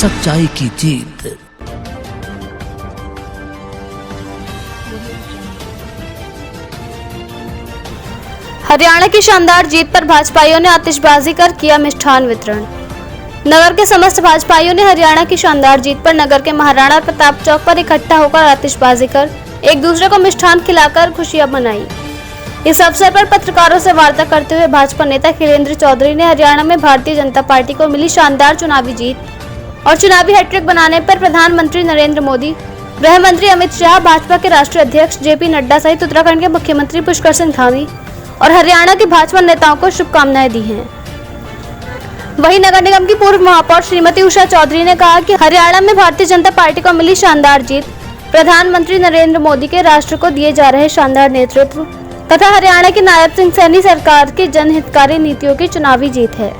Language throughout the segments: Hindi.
सच्चाई की जीत। हरियाणा की शानदार जीत पर भाजपाइयों ने आतिशबाजी कर किया मिष्ठान वितरण। नगर के समस्त भाजपाइयों ने हरियाणा की शानदार जीत पर नगर के महाराणा प्रताप चौक पर इकट्ठा होकर आतिशबाजी कर एक दूसरे को मिष्ठान खिलाकर खुशियां मनाई। इस अवसर पर पत्रकारों से वार्ता करते हुए भाजपा नेता खिलेंद्र चौधरी ने हरियाणा में भारतीय जनता पार्टी को मिली शानदार चुनावी जीत और चुनावी हैट्रिक बनाने पर प्रधानमंत्री नरेंद्र मोदी, गृह मंत्री अमित शाह, भाजपा के राष्ट्रीय अध्यक्ष जेपी नड्डा सहित उत्तराखंड के मुख्यमंत्री पुष्कर सिंह धामी और हरियाणा के भाजपा नेताओं को शुभकामनाएं दी हैं। वहीं नगर निगम की पूर्व महापौर श्रीमती उषा चौधरी ने कहा कि हरियाणा में भारतीय जनता पार्टी को मिली शानदार जीत प्रधानमंत्री नरेंद्र मोदी के राष्ट्र को दिए जा रहे शानदार नेतृत्व तथा हरियाणा की नायब सिंह सैनी सरकार की जनहितकारी नीतियों की चुनावी जीत है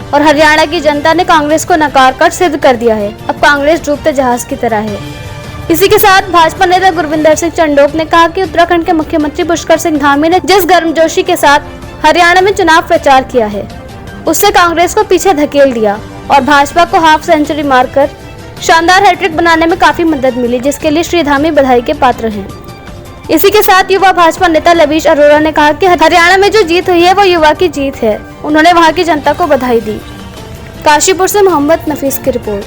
और हरियाणा की जनता ने कांग्रेस को नकार कर सिद्ध कर दिया है। अब कांग्रेस डूबते जहाज की तरह है। इसी के साथ भाजपा नेता गुरविंदर सिंह चंडोक ने कहा कि उत्तराखंड के मुख्यमंत्री पुष्कर सिंह धामी ने जिस गर्मजोशी के साथ हरियाणा में चुनाव प्रचार किया है उससे कांग्रेस को पीछे धकेल दिया और भाजपा को हाफ सेंचुरी मारकर शानदार हैट्रिक बनाने में काफी मदद मिली, जिसके लिए श्री धामी बधाई के पात्र हैं। इसी के साथ युवा भाजपा नेता लवीश अरोड़ा ने कहा कि हरियाणा में जो जीत हुई है वो युवा की जीत है। उन्होंने वहां की जनता को बधाई दी। काशीपुर से मोहम्मद नफीस की रिपोर्ट।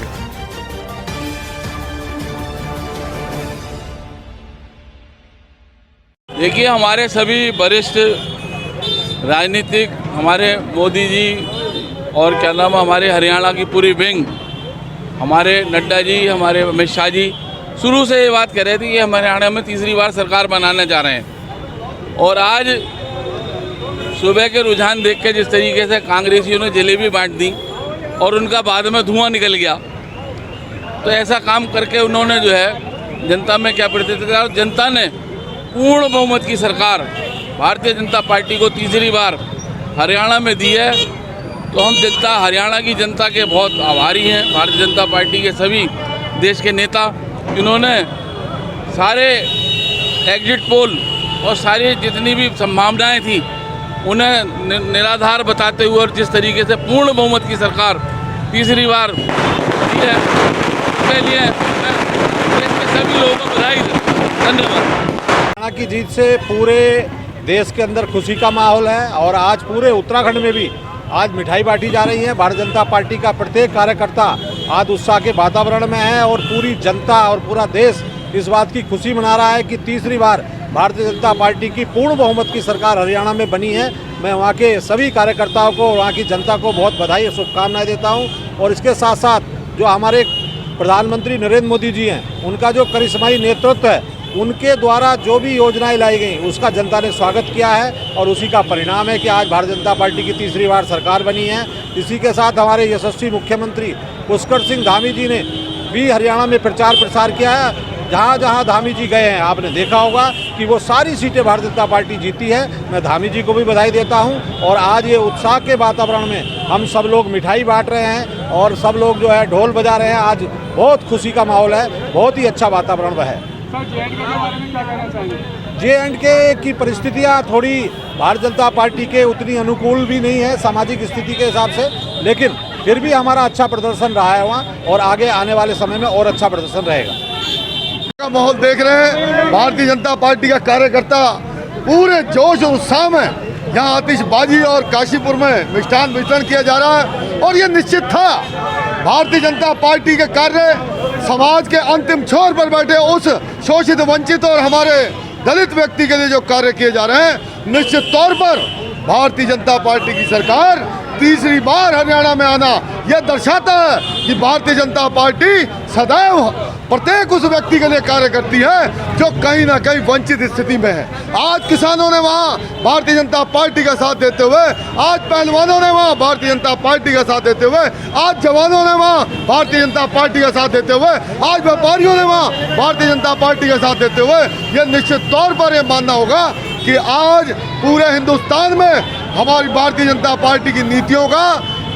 देखिए, हमारे सभी वरिष्ठ राजनीतिक, हमारे मोदी जी और क्या नाम, हमारे हरियाणा की पूरी विंग, हमारे नड्डा जी, हमारे अमित शाह जी शुरू से ये बात कह रहे थे कि हम हरियाणा में तीसरी बार सरकार बनाने जा रहे हैं। और आज सुबह के रुझान देख के जिस तरीके से कांग्रेसियों ने जलेबी बांट दी और उनका बाद में धुआं निकल गया, तो ऐसा काम करके उन्होंने जो है जनता में क्या प्रतिक्रिया, और जनता ने पूर्ण बहुमत की सरकार भारतीय जनता पार्टी को तीसरी बार हरियाणा में दी है। तो हम जनता, हरियाणा की जनता के बहुत आभारी हैं। भारतीय जनता पार्टी के सभी देश के नेता, इन्होंने सारे एग्जिट पोल और सारी जितनी भी संभावनाएं थी उन्हें निराधार बताते हुए और जिस तरीके से पूर्ण बहुमत की सरकार तीसरी बार दी है, उसके लिए मैं देश के सभी लोगों को बधाई देता हूं। धन्यवाद। हरियाणा की जीत से पूरे देश के अंदर खुशी का माहौल है और आज पूरे उत्तराखंड में भी आज मिठाई बांटी जा रही है। भारतीय जनता पार्टी का प्रत्येक कार्यकर्ता आज उत्साह के वातावरण में है और पूरी जनता और पूरा देश इस बात की खुशी मना रहा है कि तीसरी बार भारतीय जनता पार्टी की पूर्ण बहुमत की सरकार हरियाणा में बनी है। मैं वहाँ के सभी कार्यकर्ताओं को, वहाँ की जनता को बहुत बधाई और शुभकामनाएं देता हूँ। और इसके साथ साथ जो हमारे प्रधानमंत्री नरेंद्र मोदी जी हैं, उनका जो करिश्माई नेतृत्व है, उनके द्वारा जो भी योजनाएं लाई गई उसका जनता ने स्वागत किया है और उसी का परिणाम है कि आज भारतीय जनता पार्टी की तीसरी बार सरकार बनी है। इसी के साथ हमारे यशस्वी मुख्यमंत्री पुष्कर सिंह धामी जी ने भी हरियाणा में प्रचार प्रसार किया है। जहाँ जहाँ धामी जी गए हैं आपने देखा होगा कि वो सारी सीटें भारतीय जनता पार्टी जीती है। मैं धामी जी को भी बधाई देता हूँ। और आज ये उत्साह के वातावरण में हम सब लोग मिठाई बांट रहे हैं और सब लोग जो है ढोल बजा रहे हैं। आज बहुत खुशी का माहौल है, बहुत ही अच्छा वातावरण है। जे.एंड.के की परिस्थितियां थोड़ी भारतीय जनता पार्टी के उतनी अनुकूल भी नहीं है सामाजिक स्थिति के हिसाब से, लेकिन फिर भी हमारा अच्छा प्रदर्शन रहा है वहाँ और आगे आने वाले समय में और अच्छा प्रदर्शन रहेगा। का माहौल देख रहे हैं, भारतीय जनता पार्टी का कार्यकर्ता पूरे जोश और उत्साह में यहाँ आतिशबाजी और काशीपुर में मिष्ठान वितरण किया जा रहा है। और ये निश्चित था, भारतीय जनता पार्टी के कार्य समाज के अंतिम छोर पर बैठे उस शोषित, वंचित और हमारे दलित व्यक्ति के लिए जो कार्य किए जा रहे हैं, निश्चित तौर पर भारतीय जनता पार्टी की सरकार तीसरी बार हरियाणा में आना यह दर्शाता है कि भारतीय जनता पार्टी सदैव प्रत्येक उस व्यक्ति के लिए कार्य करती है जो कहीं ना कहीं वंचित स्थिति में है। आज किसानों ने वहाँ भारतीय जनता पार्टी का साथ देते हुए, आज पहलवानों ने वहाँ भारतीय जनता पार्टी का साथ देते हुए, आज जवानों ने वहाँ भारतीय जनता पार्टी का साथ देते हुए, आज व्यापारियों ने वहाँ भारतीय जनता पार्टी का साथ देते हुए, यह निश्चित तौर पर यह मानना होगा कि आज पूरे हिंदुस्तान में हमारी भारतीय जनता पार्टी की नीतियों का,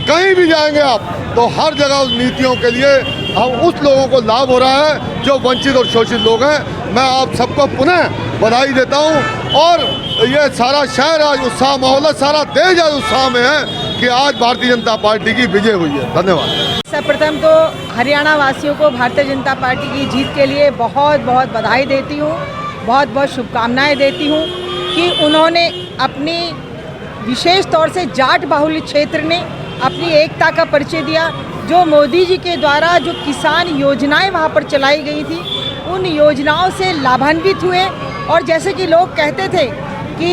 कहीं भी जाएंगे आप तो हर जगह उस नीतियों के लिए हम उस लोगों को लाभ हो रहा है जो वंचित और शोषित लोग हैं। मैं आप सबको पुनः बधाई देता हूं। और ये सारा शहर आज उत्साह माहौल है, सारा देश आज उत्साह में है। कि आज भारतीय जनता पार्टी की विजय हुई है। धन्यवाद। सर्वप्रथम तो हरियाणा वासियों को भारतीय जनता पार्टी की जीत के लिए बहुत बहुत बधाई देती हूँ, बहुत बहुत शुभकामनाएं देती हूँ कि उन्होंने अपनी विशेष तौर से जाट बाहुल्य क्षेत्र ने अपनी एकता का परिचय दिया। जो मोदी जी के द्वारा जो किसान योजनाएं वहाँ पर चलाई गई थी, उन योजनाओं से लाभान्वित हुए। और जैसे कि लोग कहते थे कि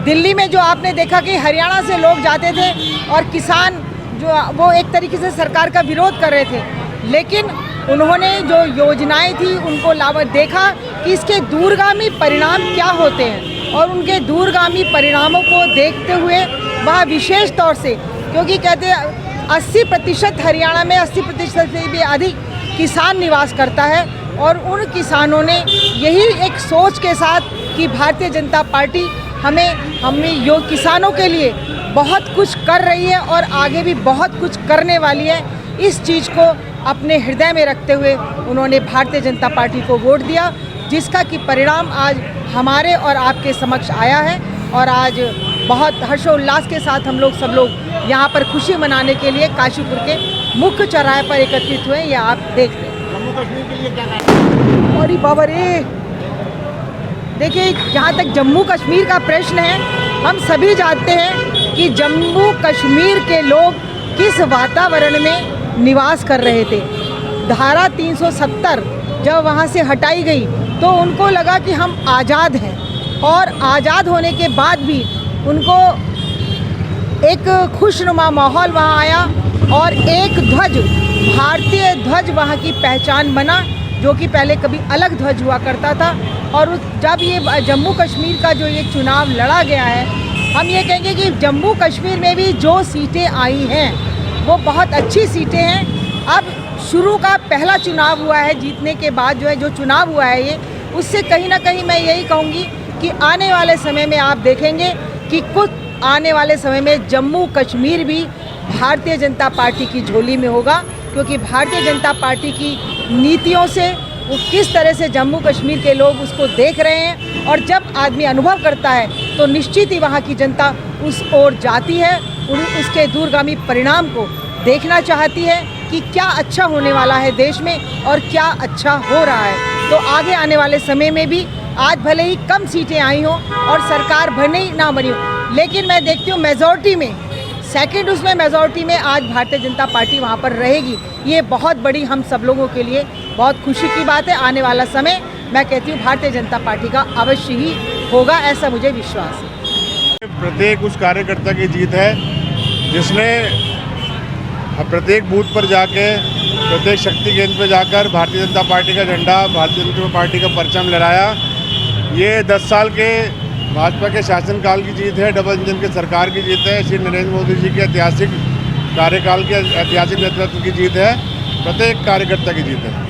दिल्ली में जो आपने देखा कि हरियाणा से लोग जाते थे और किसान जो वो एक तरीके से सरकार का विरोध कर रहे थे, लेकिन उन्होंने जो योजनाएं थी उनको लाभ देखा कि इसके दूरगामी परिणाम क्या होते हैं, और उनके दूरगामी परिणामों को देखते हुए वह विशेष तौर से, क्योंकि कहते हैं 80% हरियाणा में 80% से भी अधिक किसान निवास करता है, और उन किसानों ने यही एक सोच के साथ कि भारतीय जनता पार्टी हमें यो किसानों के लिए बहुत कुछ कर रही है और आगे भी बहुत कुछ करने वाली है, इस चीज़ को अपने हृदय में रखते हुए उन्होंने भारतीय जनता पार्टी को वोट दिया, जिसका कि परिणाम आज हमारे और आपके समक्ष आया है। और आज बहुत हर्षोल्लास के साथ हम सब लोग यहाँ पर खुशी मनाने के लिए काशीपुर के मुख्य चौराहे पर एकत्रित हुए। यह आप देखते हैं। जम्मू कश्मीर के लिए क्या कहना है? अरे बाबा रे, देखिए, जहाँ तक जम्मू कश्मीर का प्रश्न है, हम सभी जानते हैं कि जम्मू कश्मीर के लोग किस वातावरण में निवास कर रहे थे। धारा 370 जब वहाँ से हटाई गई तो उनको लगा कि हम आज़ाद हैं, और आज़ाद होने के बाद भी उनको एक खुशनुमा माहौल वहाँ आया और एक ध्वज, भारतीय ध्वज वहाँ की पहचान बना, जो कि पहले कभी अलग ध्वज हुआ करता था। और जब ये जम्मू कश्मीर का जो ये चुनाव लड़ा गया है, हम ये कहेंगे कि जम्मू कश्मीर में भी जो सीटें आई हैं वो बहुत अच्छी सीटें हैं। अब शुरू का पहला चुनाव हुआ है, जीतने के बाद जो चुनाव हुआ है ये, उससे कहीं ना कहीं मैं यही कहूँगी कि आने वाले समय में आप देखेंगे कि कुछ आने वाले समय में जम्मू कश्मीर भी भारतीय जनता पार्टी की झोली में होगा, क्योंकि भारतीय जनता पार्टी की नीतियों से वो किस तरह से जम्मू कश्मीर के लोग उसको देख रहे हैं, और जब आदमी अनुभव करता है तो निश्चित ही वहाँ की जनता उस ओर जाती है, उसके दूरगामी परिणाम को देखना चाहती है कि क्या अच्छा होने वाला है देश में और क्या अच्छा हो रहा है। तो आगे आने वाले समय में भी, आज भले ही कम सीटें आई हों और सरकार भले ही ना बनी हो, लेकिन मैं देखती हूँ मेजॉरिटी में, सेकंड उसमें मेजॉरिटी में आज भारतीय जनता पार्टी वहाँ पर रहेगी। ये बहुत बड़ी हम सब लोगों के लिए बहुत खुशी की बात है। आने वाला समय मैं कहती हूँ भारतीय जनता पार्टी का अवश्य ही होगा, ऐसा मुझे विश्वास है। प्रत्येक उस कार्यकर्ता की जीत है जिसने प्रत्येक बूथ पर जाके, प्रत्येक शक्ति केंद्र पर जाकर भारतीय जनता पार्टी का झंडा, भारतीय जनता पार्टी का परचम लहराया। ये 10 साल के भाजपा के शासनकाल की जीत है, डबल इंजन की सरकार की जीत है, श्री नरेंद्र मोदी जी के ऐतिहासिक कार्यकाल के ऐतिहासिक नेतृत्व की जीत है, प्रत्येक कार्यकर्ता की जीत है।